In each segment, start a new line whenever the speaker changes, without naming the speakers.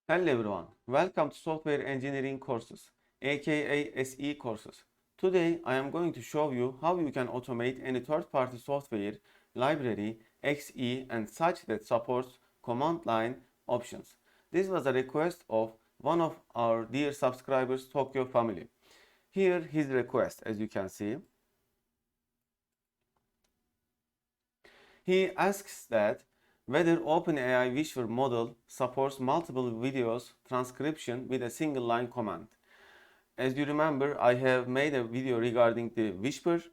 Hello everyone, welcome to Software Engineering courses, aka SE courses. Today I am going to show you how you can automate any third-party software, library, EXE and such that supports command line options. This was a request of one of our dear subscribers, Tokyo family. Here his request, as you can see. He asks that whether OpenAI Whisper model supports multiple videos transcription with a single line command. As you remember, I have made a video regarding the Whisper.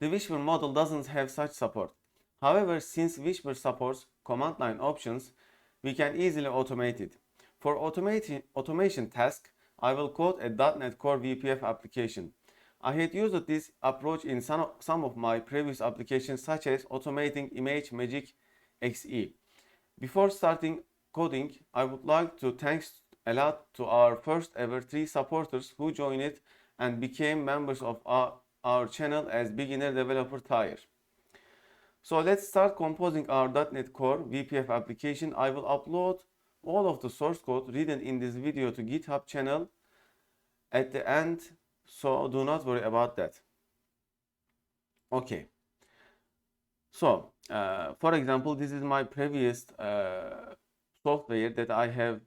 The Whisper model doesn't have such support. However, since Whisper supports command line options, we can easily automate it. For automation task, I will code a .NET Core VPF application. I had used this approach in some of my previous applications, such as automating ImageMagick XE. Before starting coding, I would like to thank a lot to our first ever 3 supporters who joined it and became members of our channel as beginner developer tier. So let's start composing our .NET Core VPF application. I will upload all of the source code written in this video to GitHub channel at the end, so do not worry about that. Okay. So, for example, this is my previous software that I have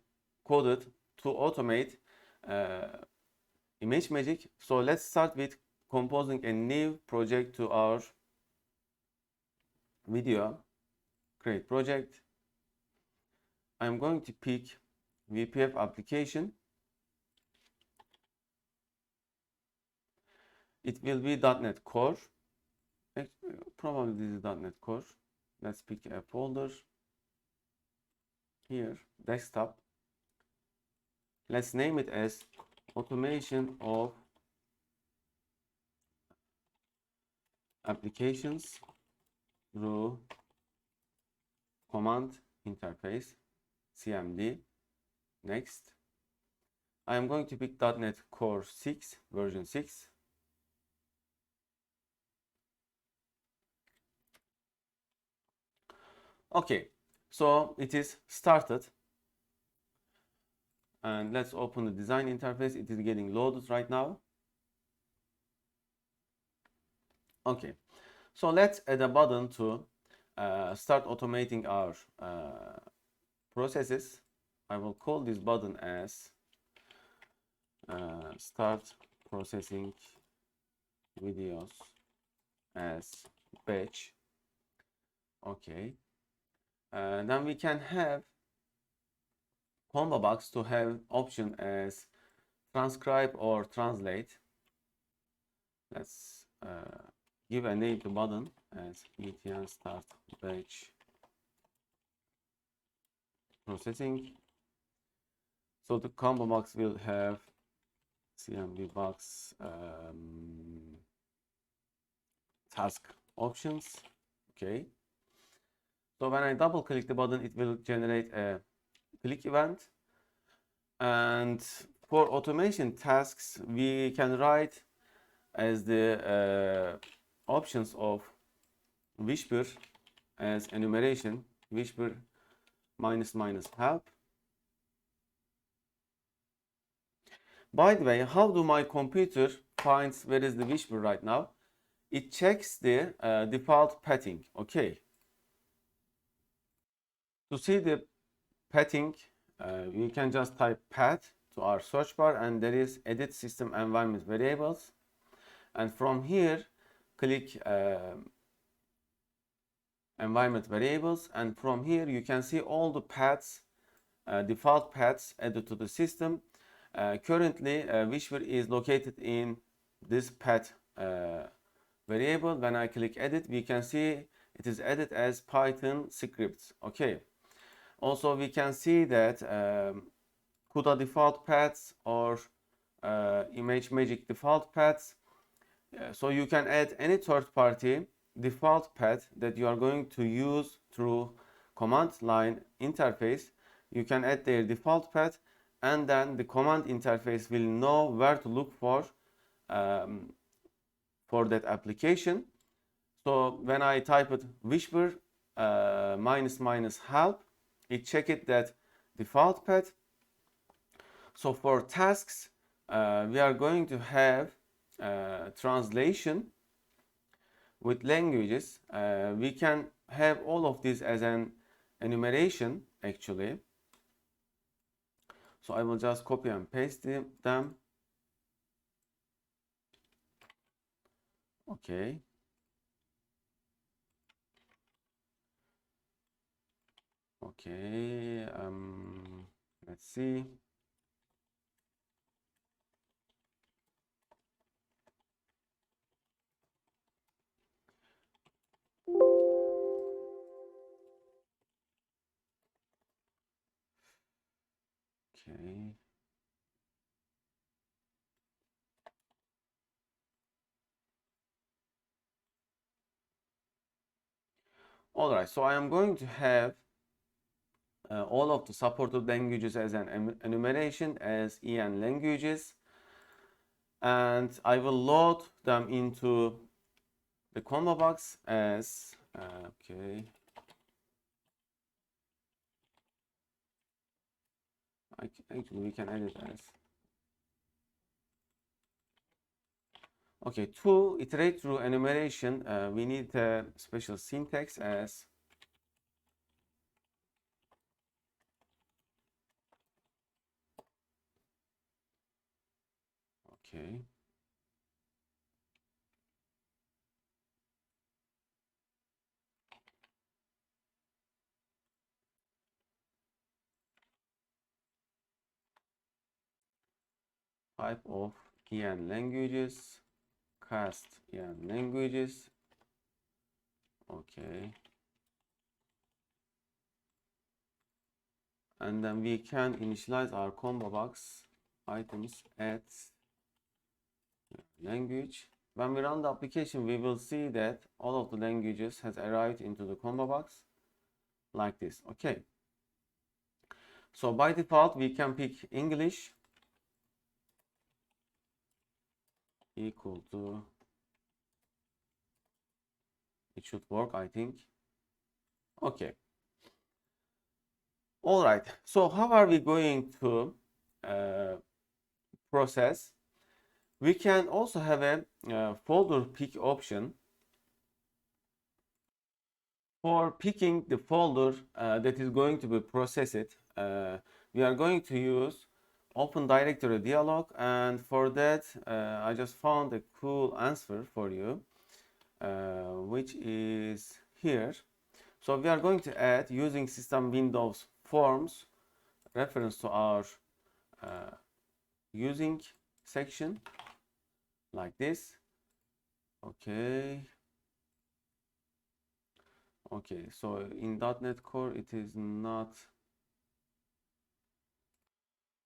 coded to automate ImageMagick. So let's start with composing a new project to our video. Create project. I'm going to pick VPF application. It will be .NET Core. Probably this is .NET Core. Let's pick a folder. Here, desktop. Let's name it as automation of applications through command interface, CMD. Next, I am going to pick .NET Core 6, version 6. Okay, so it is started. And let's open the design interface. It is getting loaded right now. Okay, so let's add a button to start automating our processes. I will call this button as start processing videos as batch. Okay, then we can have combo box to have option as transcribe or translate. Let's give a name to button as btn start batch processing. So the combo box will have CMD box task options. Okay. So when I double click the button, it will generate a click event. And for automation tasks, we can write as the options of Whisper as enumeration, Whisper -- help. By the way, how do my computer finds where is the Whisper right now? It checks the default pathing. Okay. To see the pathing, we can just type path to our search bar, and there is edit system environment variables, and from here click environment variables, and from here you can see all the paths, default paths added to the system. Currently Whisper is located in this path variable. When I click edit, we can see it is added as Python scripts. Okay. Also, we can see that CUDA default paths or ImageMagick default paths. So you can add any third-party default path that you are going to use through command line interface. You can add their default path, and then the command interface will know where to look for that application. So when I type it Whisper -- help, it checked that default path. So for tasks, we are going to have translation with languages. We can have all of this as an enumeration actually. So I will just copy and paste them. Okay. Okay. Let's see. Okay. All right. So I am going to have all of the supported languages as an enumeration as EN languages, and I will load them into the combo box as okay. Actually, we can edit as okay. To iterate through enumeration, we need a special syntax as okay. Type of EN languages, cast EN languages. Okay. And then we can initialize our combo box items at language. When we run the application, we will see that all of the languages has arrived into the combo box like this. Okay. So by default, we can pick English equal to, it should work, I think. Okay. All right. So how are we going to process? We can also have a folder pick option. For picking the folder that is going to be processed, we are going to use Open Directory dialog, and for that I just found a cool answer for you, which is here. So we are going to add using system Windows forms reference to our using section like this. Okay. Okay, so in .NET Core it is not.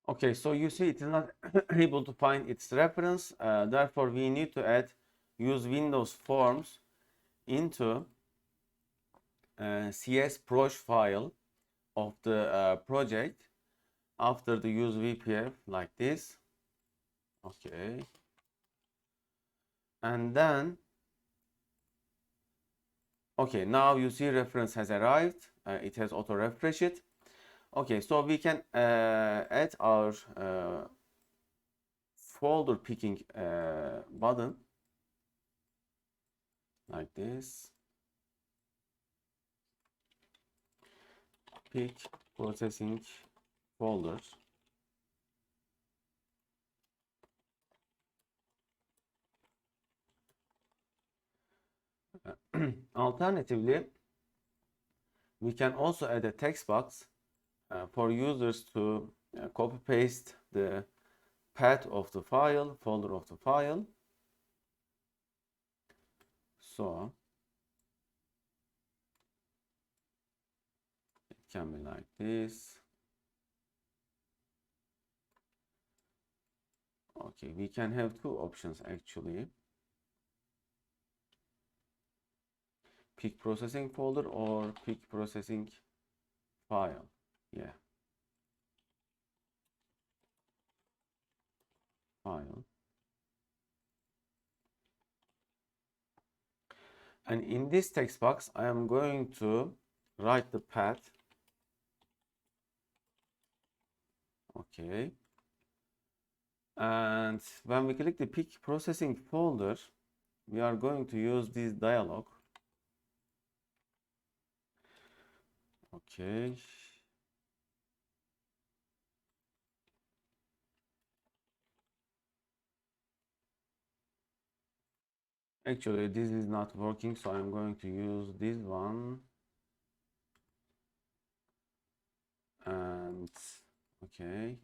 Okay, so you see it is not able to find its reference. Therefore, we need to add use Windows forms into CS proc file of the project after the use VPF like this. Okay, and then okay, now you see reference has arrived. It has auto refresh it. Okay, so we can add our folder picking button like this. Pick processing folders. Alternatively, we can also add a text box for users to copy paste the path of the file, folder of the file. So it can be like this. Okay, we can have two options actually. Pick processing folder or pick processing file. Yeah. File. And in this text box, I am going to write the path Okay. And when we click the pick processing folder, we are going to use this dialog. Okay. Actually, this is not working, so I'm going to use this one. And okay.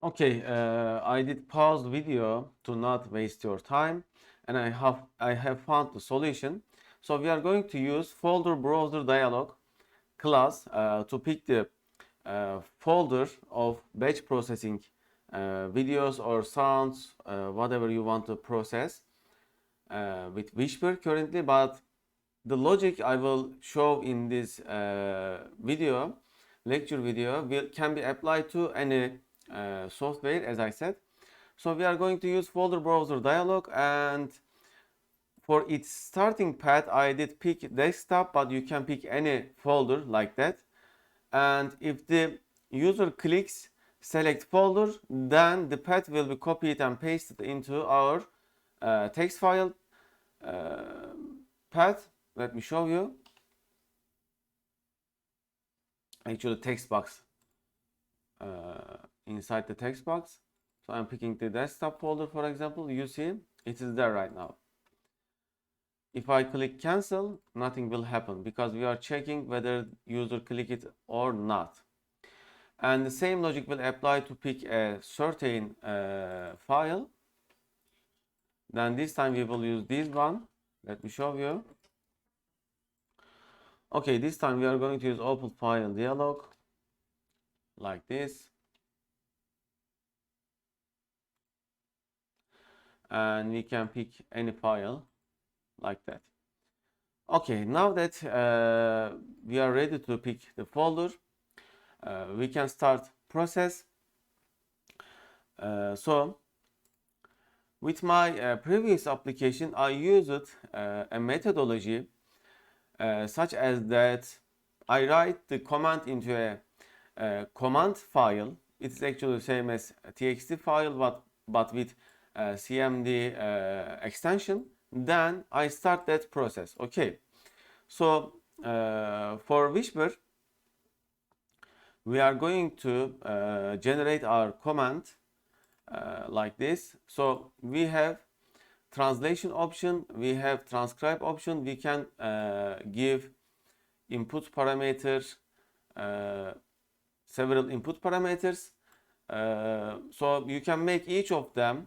Okay, I did pause the video to not waste your time, and I have found the solution. So we are going to use folder browser dialog class to pick the folder of batch processing videos or sounds, whatever you want to process with Whisper currently, but the logic I will show in this video, lecture video, can be applied to any software, as I said. So we are going to use folder browser dialog, and for its starting path I did pick desktop, but you can pick any folder like that. And if the user clicks select folder, then the path will be copied and pasted into our text file path. Let me show you. Actually, text box inside the text box. So I'm picking the desktop folder, for example. You see it is there right now. If I click cancel, nothing will happen because we are checking whether user click it or not. And the same logic will apply to pick a certain file. Then this time we will use this one. Let me show you. Okay, this time we are going to use open file dialog like this. And we can pick any file like that. Okay, now that we are ready to pick the folder, we can start process. So with my previous application, I used a methodology such as that I write the command into a command file. It's actually the same as a txt file, but with CMD extension. Then I start that process. Okay, so for Whisper, we are going to generate our command like this. So we have translation option, we have transcribe option. We can give input parameters, several input parameters. So you can make each of them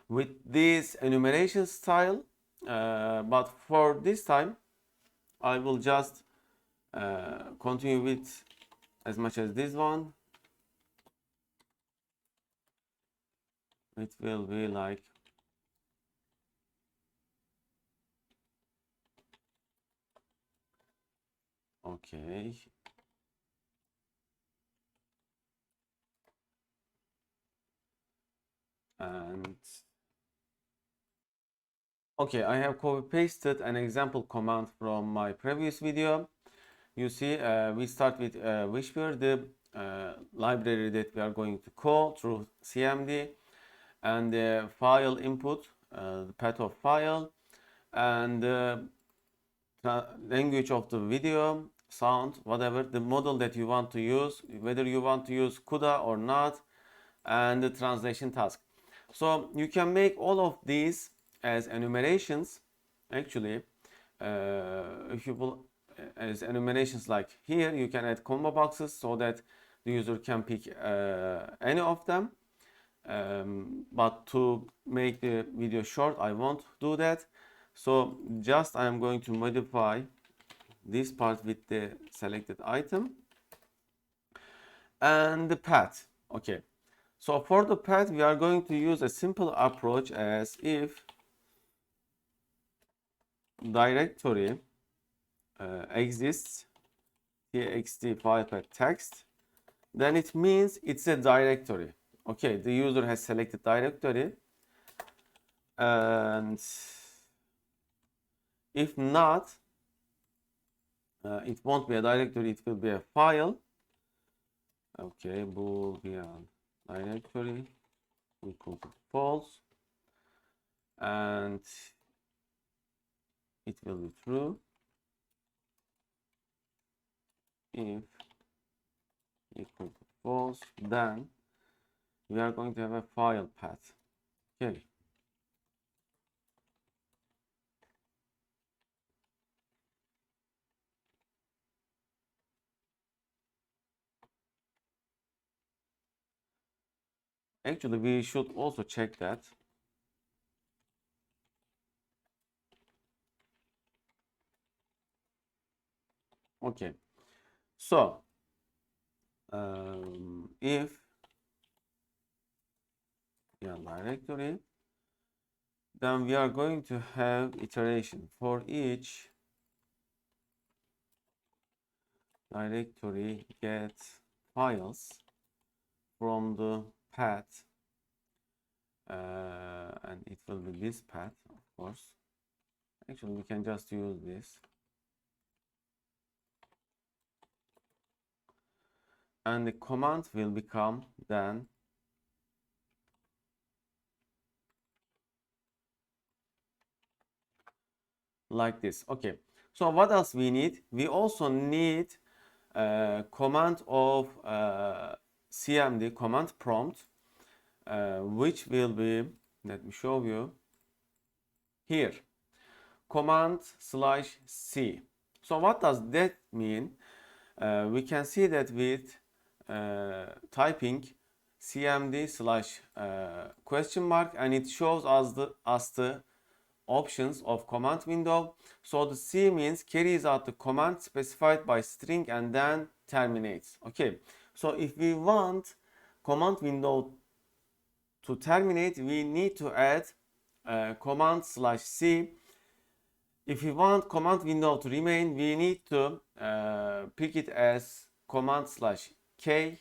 with this enumeration style, but for this time I will just continue with as much as this one. It will be like okay. And okay, I have copy pasted an example command from my previous video. You see, we start with Whisper, the library that we are going to call through CMD, and the file input, the path of file, and the language of the video, sound, whatever, the model that you want to use, whether you want to use CUDA or not, and the translation task. So you can make all of these as enumerations. Actually, if you will, as enumerations like here, you can add combo boxes so that the user can pick any of them. But to make the video short, I won't do that. So just I am going to modify this part with the selected item and the path. Okay, so for the path we are going to use a simple approach as if directory exists txt file path text, then it means it's a directory. Okay, the user has selected directory, and if not, It won't be a directory, it will be a file. Okay, boolean directory equal to false, and it will be true if equal to false. Then we are going to have a file path. Okay. Actually, we should also check that. Okay. So, if directory, then we are going to have iteration for each directory get files from the path, and it will be this path, of course. Actually, we can just use this, and the command will become then like this. Okay, so what else we need? We also need command of CMD, command prompt, which will be, let me show you here, command/c. So what does that mean? We can see that with typing CMD slash question mark, and it shows us the options of command window. So the C means carries out the command specified by string and then terminates. Okay, so if we want command window to terminate, we need to add command/c. If we want command window to remain, we need to pick it as command/k.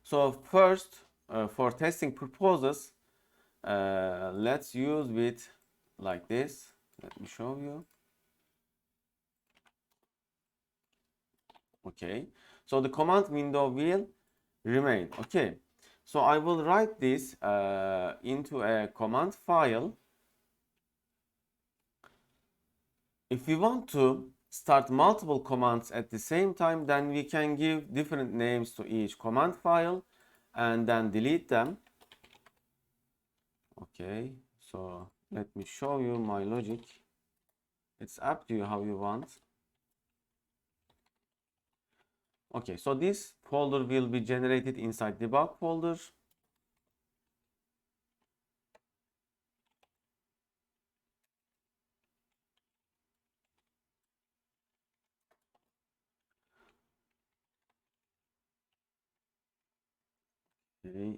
So first, for testing purposes, let's use with like this. Let me show you. Okay, so the command window will remain. Okay, so I will write this into a command file. If we want to start multiple commands at the same time, then we can give different names to each command file and then delete them. Okay, so let me show you my logic. It's up to you how you want. Okay, so this folder will be generated inside debug folder. Okay,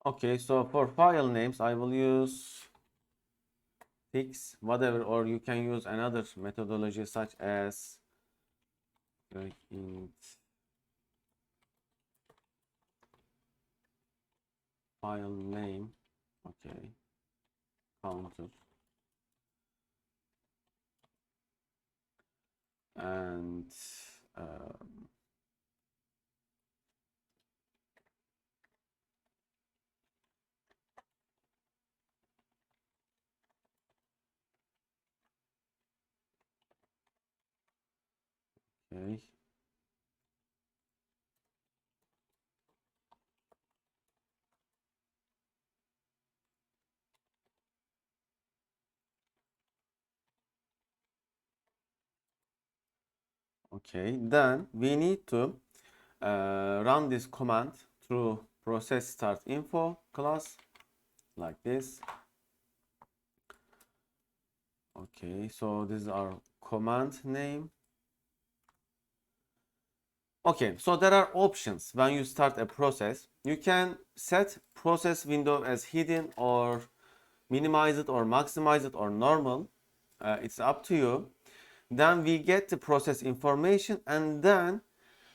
okay, so for file names, I will use fix whatever, or you can use another methodology such as int file name. Okay, counter, and okay. Okay, then we need to run this command through process start info class like this. Okay, so this is our command name. Okay, so there are options when you start a process. You can set process window as hidden or minimize it or maximize it or normal. It's up to you. Then we get the process information and then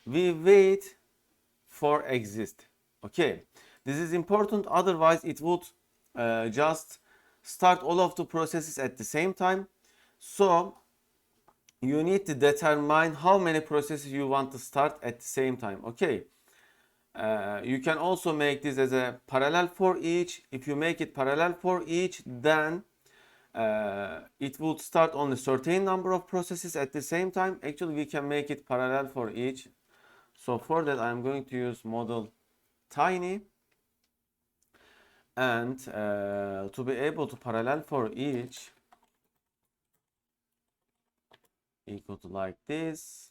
we wait for exist. Okay, This is important, otherwise it would just start all of the processes at the same time. So you need to determine how many processes you want to start at the same time. Okay. You can also make this as a parallel for each. If you make it parallel for each, then it would start on a certain number of processes at the same time. Actually, we can make it parallel for each. So for that, I'm going to use model tiny. And to be able to parallel for each, equal to like this.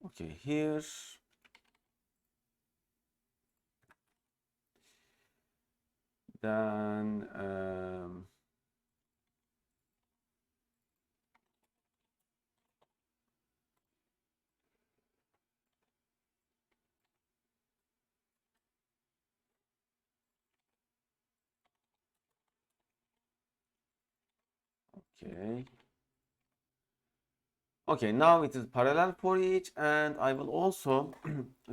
Okay, here. Then okay. Okay, now it is parallel for each, and I will also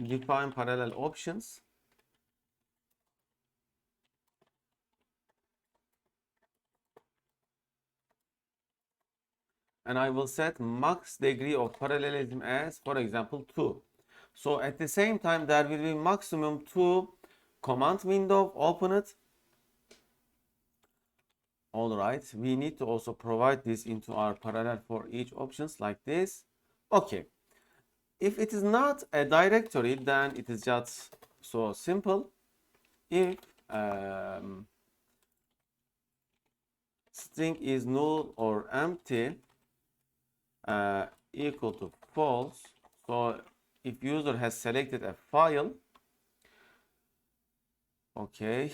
define parallel options. And I will set max degree of parallelism as, for example, 2. So at the same time, there will be maximum 2 command window, open it. All right, we need to also provide this into our parallel for each options like this. Okay, if it is not a directory, then it is just so simple. If string is null or empty, equal to false. So if user has selected a file, okay,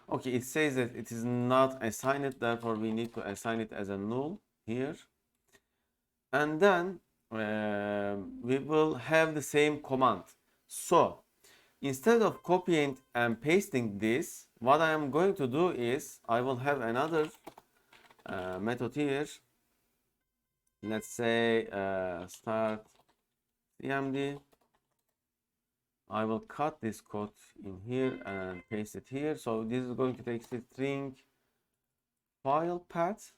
okay, it says that it is not assigned, therefore we need to assign it as a null here. And then we will have the same command. So instead of copying and pasting this, what I am going to do is I will have another method here. Let's say start CMD. I will cut this code in here and paste it here. So this is going to take the string file path.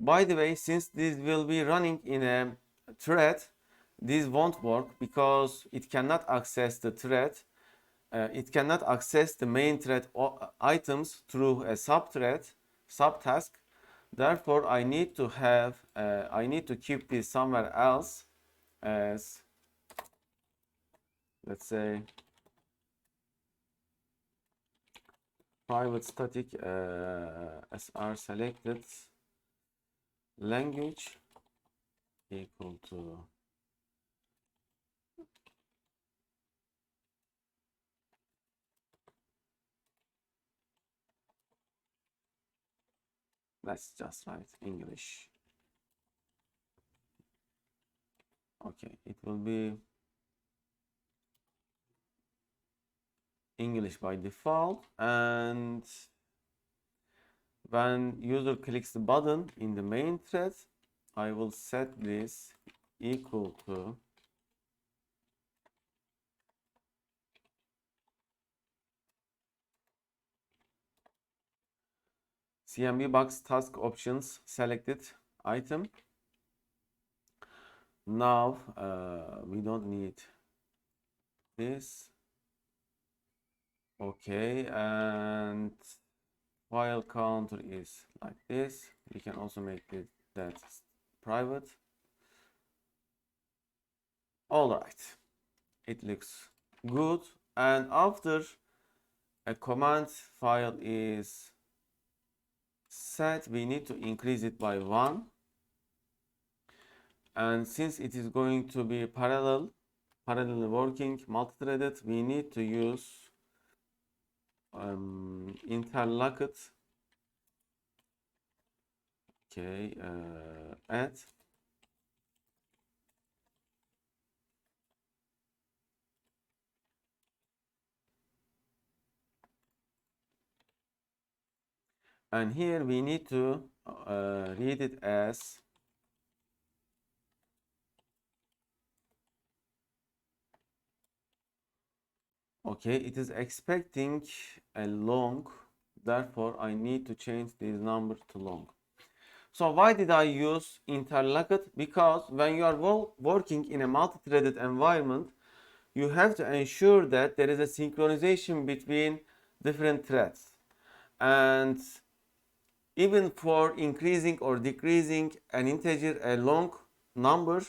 By the way, since this will be running in a thread, this won't work because it cannot access the thread. It cannot access the main thread items through a subthread, subtask. Therefore, I need to keep this somewhere else as, let's say, private static sr selected language equal to let's just write English. Okay, it will be English by default, and when user clicks the button in the main thread, I will set this equal to CMD box task options selected item. Now we don't need this. Okay, and file counter is like this. We can also make that private. All right, it looks good. And after a command file is set, we need to increase it by 1. And since it is going to be parallel working, multi-threaded, we need to use interlocked. Okay, add And here we need to read it as okay, it is expecting a long, therefore I need to change this number to long. So why did I use interlocked? Because when you are working in a multi-threaded environment, you have to ensure that there is a synchronization between different threads. And even for increasing or decreasing an integer, a long number,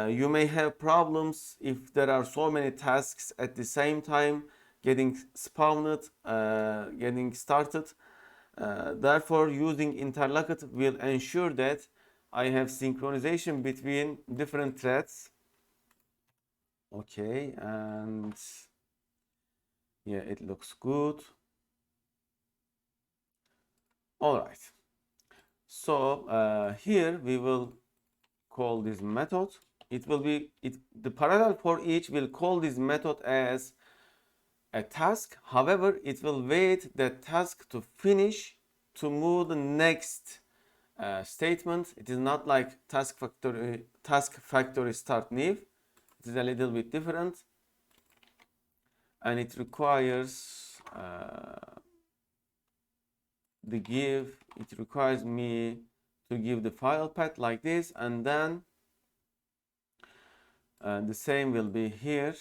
you may have problems if there are so many tasks at the same time getting spawned, getting started. Therefore, using interlocked will ensure that I have synchronization between different threads. Okay, and yeah, it looks good. All right. So here we will call this method. It will be the parallel for each will call this method as a task. However, it will wait the task to finish to move the next statement. It is not like task factory start new. It is a little bit different, and it requires it requires me to give the file path like this, and then the same will be here.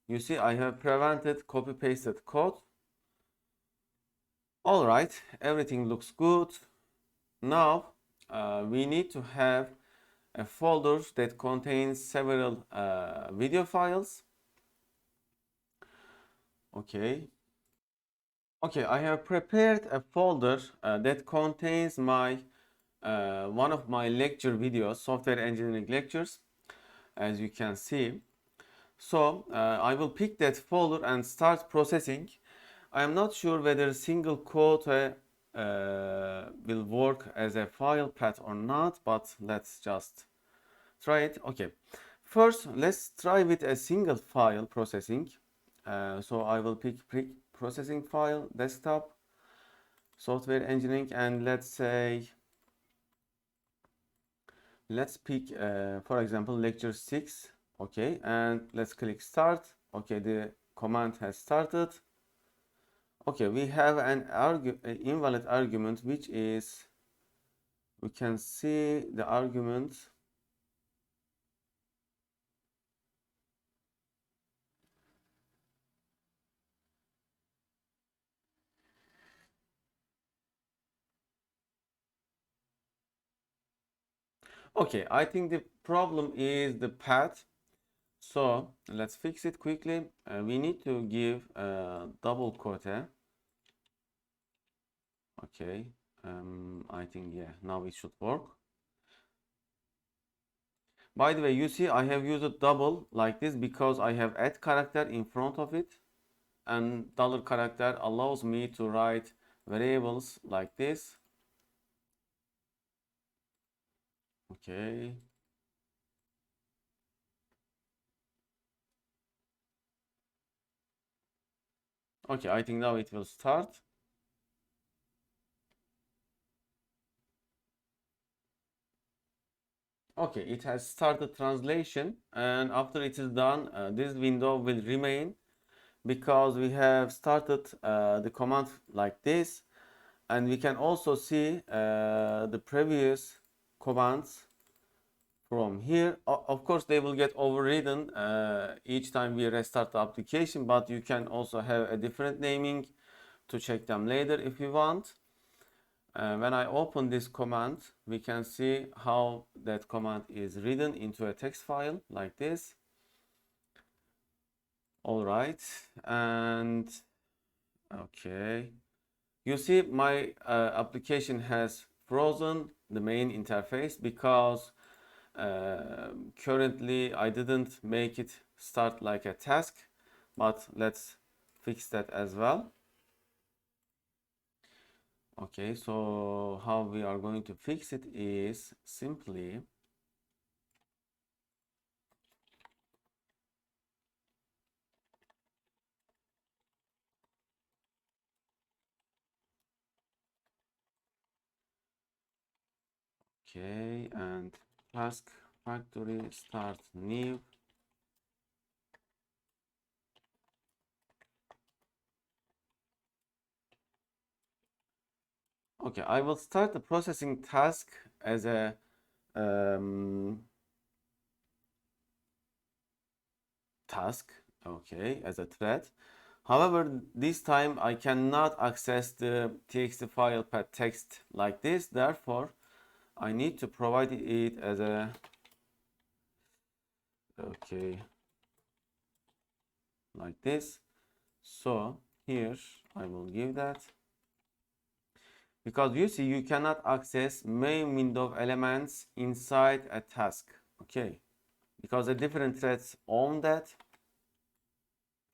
You see, I have prevented copy pasted code. All right, everything looks good. Now we need to have a folder that contains several video files. Okay. Okay, I have prepared a folder that contains my one of my lecture videos, software engineering lectures, as you can see. So I will pick that folder and start processing. I am not sure whether single quote will work as a file path or not, but let's just try it. Okay, first let's try with a single file processing. So I will pick processing file, desktop, software engineering, and let's pick for example lecture 6. Okay, and let's click start. Okay, the command has started. Okay, we have an invalid argument, which is, we can see the argument. Okay, I think the problem is the path. So let's fix it quickly. We need to give a double quote. Okay, I think, yeah, now it should work. By the way, you see I have used a double like this because I have add character in front of it, and dollar character allows me to write variables like this. Okay. Okay, I think now it will start. Okay, it has started translation, and after it is done, this window will remain because we have started the command like this, and we can also see the previous commands from here. Of course, they will get overridden each time we restart the application, but you can also have a different naming to check them later if you want. When I open this command, we can see how that command is written into a text file like this. All right, and okay, you see my application has frozen the main interface because currently I didn't make it start like a task, but let's fix that as well. Okay, so how we are going to fix it is simply Okay, and task factory start new. Okay, I will start the processing task as a task, okay, as a thread. However, this time I cannot access the txt file path text like this. Therefore, I need to provide it as a, okay, like this. So here I will give that, because you see you cannot access main window elements inside a task, okay, because the different threads own that.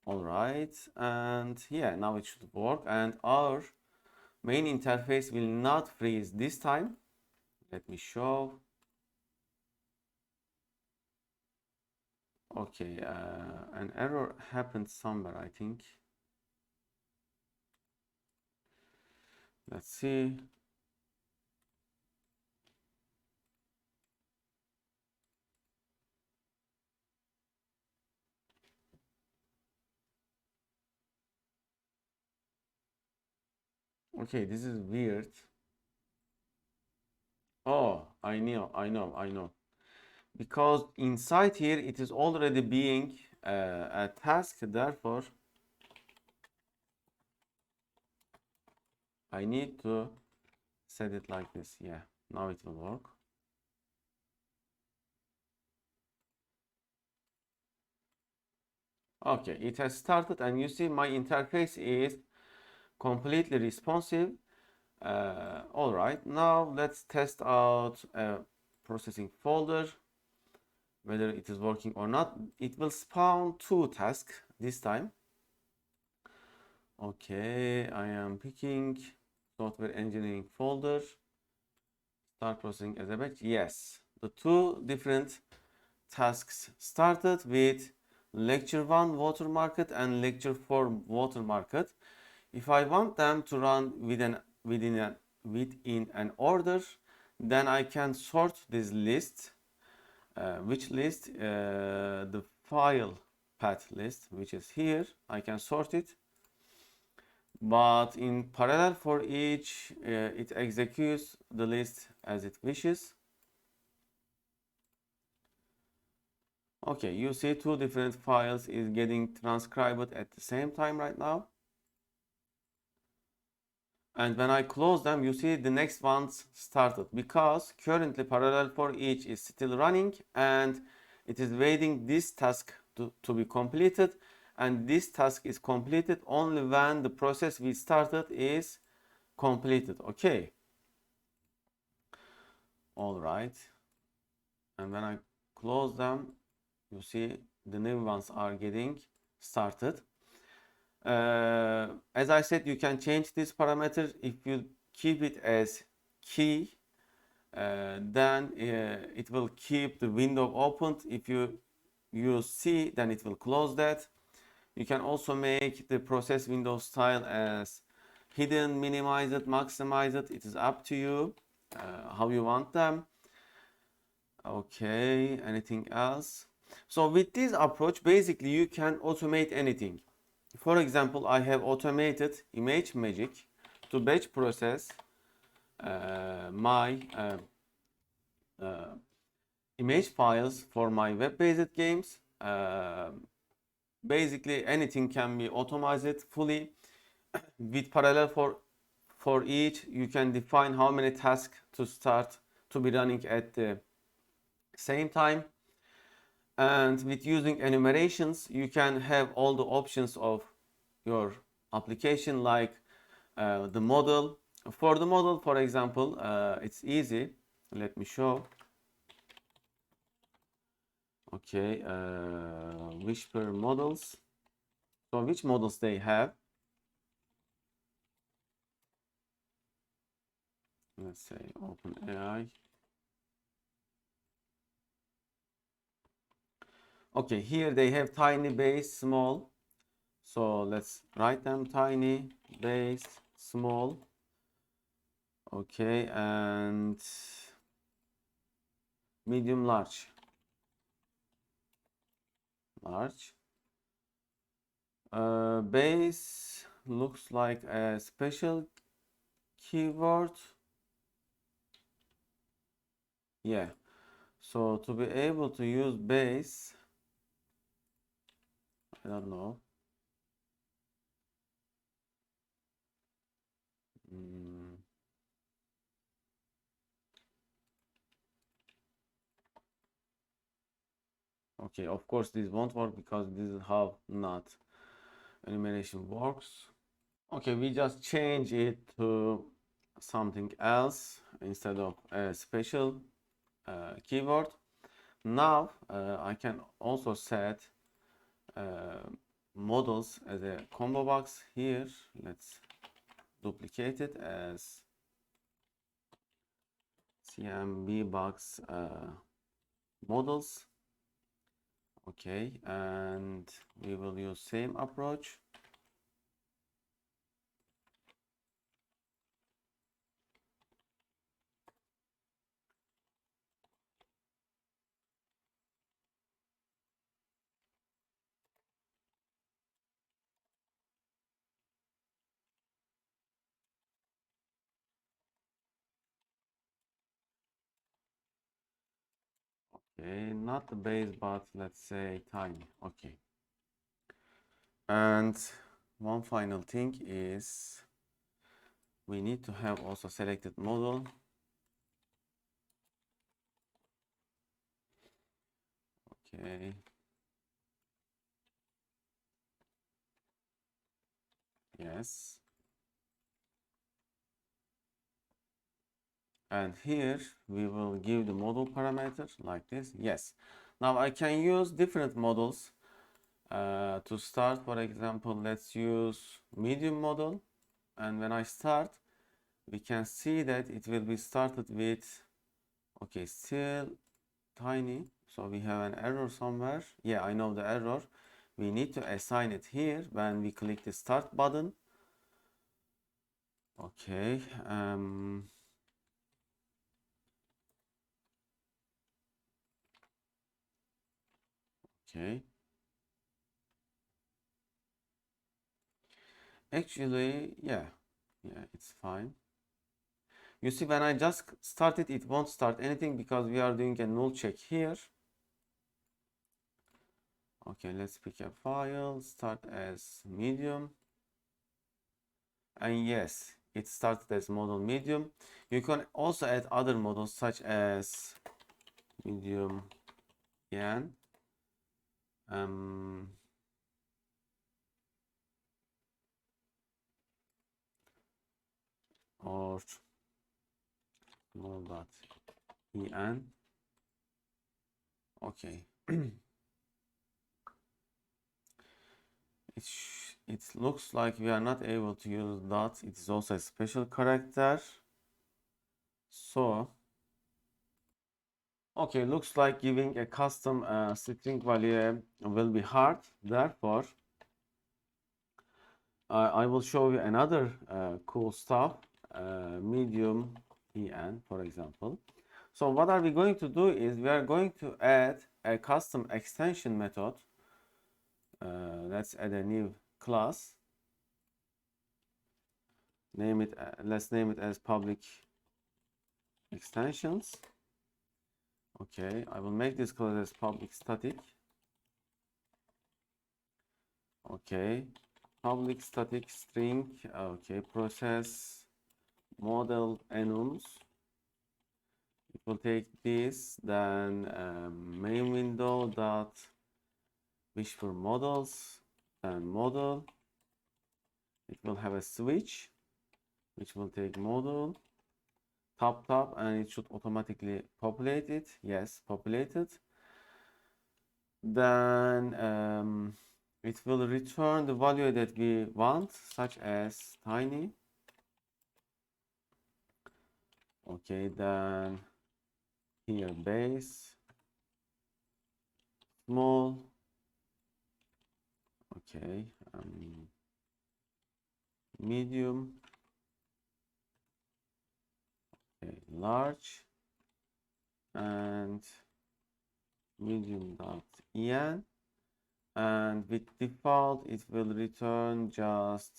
All right, and yeah, now it should work, and our main interface will not freeze this time. Let me show. Okay, an error happened somewhere, I think. Let's see. Okay, this is weird. Oh, I know. Because inside here it is already being a task, therefore I need to set it like this. Yeah, now it will work. Okay, it has started, and you see my interface is completely responsive. All right, now let's test out a processing folder, whether it is working or not. It will spawn two tasks this time. Okay, I am picking software engineering folder. Start processing as a batch. Yes, the two different tasks started with lecture 1 watermark and lecture 4 watermark. If I want them to run within an order, then I can sort this list. Which list? The file path list, which is here. I can sort it. But in Parallel.ForEach, it executes the list as it wishes. Okay, you see two different files is getting transcribed at the same time right now. And when I close them, you see the next ones started, because currently Parallel.ForEach is still running and it is waiting this task to be completed, and this task is completed only when the process we started is completed. Okay. All right. And when I close them, you see the new ones are getting started. As I said, you can change this parameter. If you keep it as key, then it will keep the window opened. If you use C, then it will close that. You can also make the process window style as hidden, minimize it, maximize it. It is up to you how you want them. Okay, anything else? So with this approach, basically you can automate anything. For example, I have automated ImageMagick to batch process my image files for my web-based games. Basically, anything can be automated fully. With Parallel.ForEach, you can define how many tasks to be running at the same time. And with using enumerations, you can have all the options of your application, like the model. For the model, for example, it's easy. Let me show. Okay, Whisper models. So which models they have? Let's say OpenAI. Okay, here they have tiny, base, small. So let's write them: tiny, base, small. Okay, and medium, large. Base looks like a special keyword. Yeah, so to be able to use base, I don't know. Okay, of course this won't work because this is how not enumeration works. Okay, we just change it to something else instead of a special keyword. Now I can also set models as a combo box here. Let's duplicate it as CMD box models. Okay, and we will use same approach. Okay, not the base, but let's say tiny. Okay. And one final thing is we need to have also selected model. Okay. Yes. And here we will give the model parameter like this. Yes. Now I can use different models to start. For example, let's use medium model. And when I start, we can see that it will be started with, okay, still tiny. So we have an error somewhere. Yeah, I know the error. We need to assign it here when we click the start button. Okay. Okay. Actually, yeah, it's fine. You see, when I just started, it won't start anything because we are doing a null check here. Okay, let's pick a file, start as medium. And yes, it started as model medium. You can also add other models such as medium yan. Or small.en. Okay. It looks like we are not able to use dot. It is also a special character. So, okay, looks like giving a custom string value will be hard. Therefore, I will show you another cool stuff, medium en, for example. So what are we going to do is we are going to add a custom extension method. Let's add a new class. Name it. Let's name it as public extensions. Okay, I will make this class as public static. Okay, public static string. Okay, process model enums. It will take this, then main window dot wish for models and model. It will have a switch which will take model top, and it should automatically populate it. Yes, populated. Then it will return the value that we want, such as tiny. Okay, then here base, small. Okay, medium. Okay, large. And and medium.en, and with default it will return just,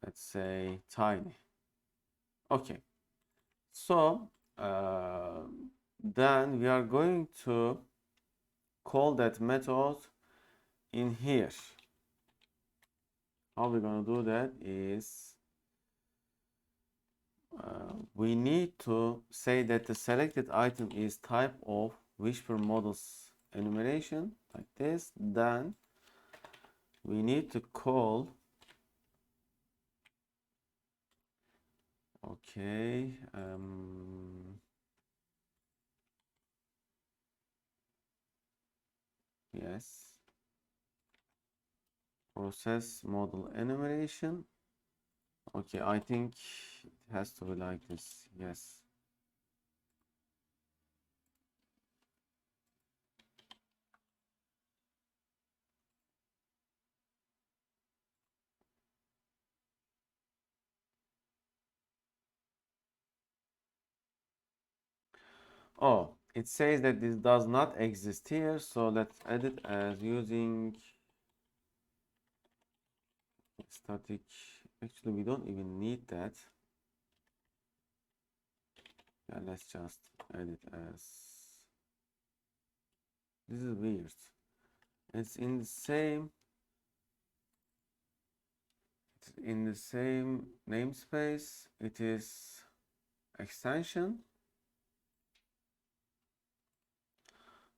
let's say, tiny. Okay, so then we are going to call that method in here. How we're going to do that is we need to say that the selected item is type of Whisper models enumeration, like this. Then we need to call, okay, yes, process model enumeration. Okay, I think it has to be like this. Yes. Oh, it says that this does not exist here, so let's edit as using static. Actually, we don't even need that. Yeah, let's just edit as, this is weird. It's in the same namespace. It is extension.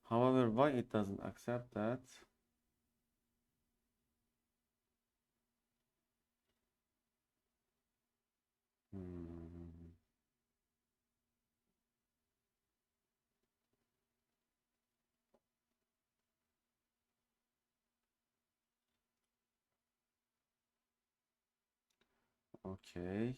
However, why it doesn't accept that? Okay.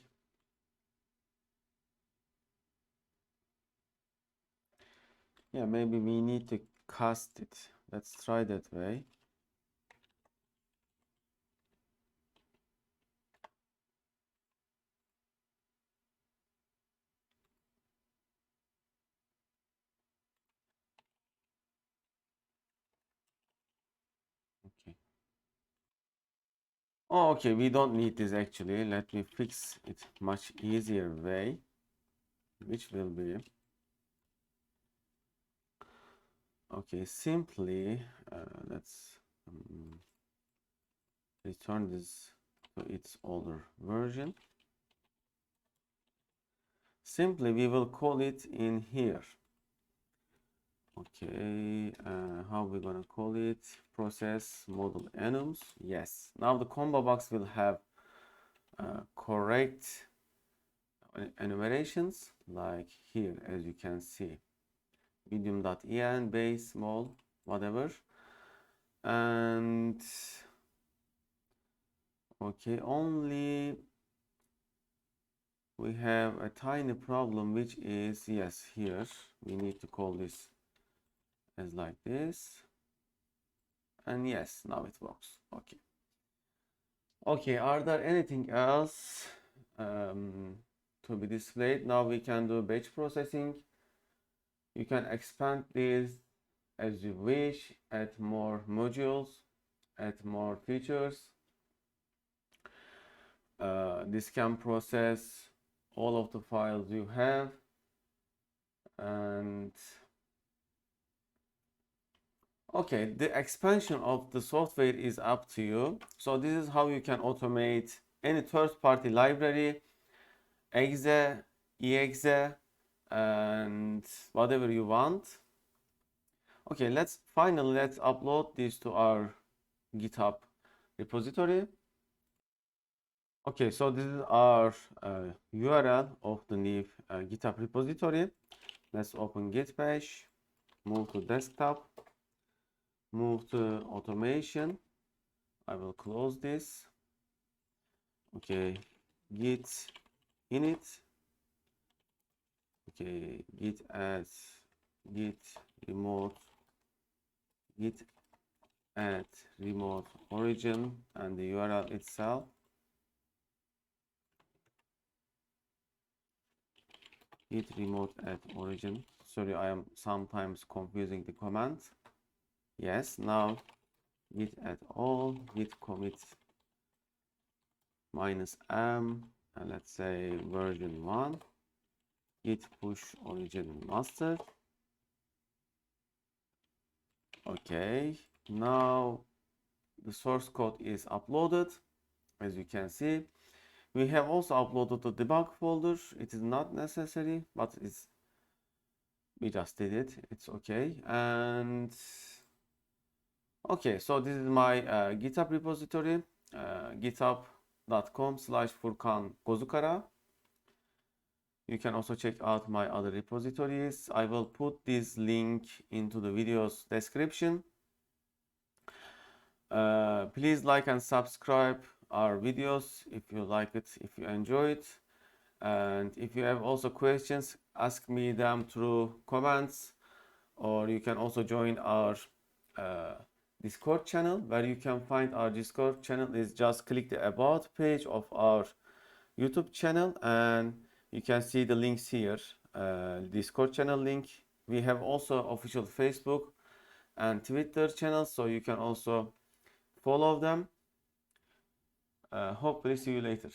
Yeah, maybe we need to cast it. Let's try that way. Okay. Oh, okay, we don't need this actually. Let me fix it much easier way, which will be, okay, simply let's return this to its older version. Simply we will call it in here. Okay, how we're gonna call it? Process model enums. Yes, now the combo box will have correct enumerations, like here, as you can see, medium.en, base, small, whatever. And okay, only we have a tiny problem, which is, yes, here we need to call this as like this, and yes, now it works. Okay. Okay, are there anything else to be displayed? Now we can do batch processing. You can expand this as you wish, add more modules, add more features. This can process all of the files you have, and okay, the expansion of the software is up to you. So this is how you can automate any third-party library, exe, exe, and whatever you want. Okay, let's upload this to our GitHub repository. Okay, so this is our URL of the new GitHub repository. Let's open Git page, move to desktop, move to automation. I will close this. Okay, git init. Okay, git add, git remote, git add remote origin, and the URL itself. git remote at origin. Sorry, I am sometimes confusing the command. Yes, now git at all, git commit -m, and let's say version 1, git push origin master. Okay, now the source code is uploaded. As you can see, we have also uploaded the debug folder. It is not necessary, but we just did it. It's okay. And okay, so this is my GitHub repository, github.com/Furkan Gozukara. You can also check out my other repositories. I will put this link into the video's description. Please like and subscribe our videos if you like it, if you enjoy it. And if you have also questions, ask me them through comments, or you can also join our Discord channel. Where you can find our Discord channel is just click the about page of our YouTube channel and you can see the links here, Discord channel link. We have also official Facebook and Twitter channels, so you can also follow them. Hopefully see you later.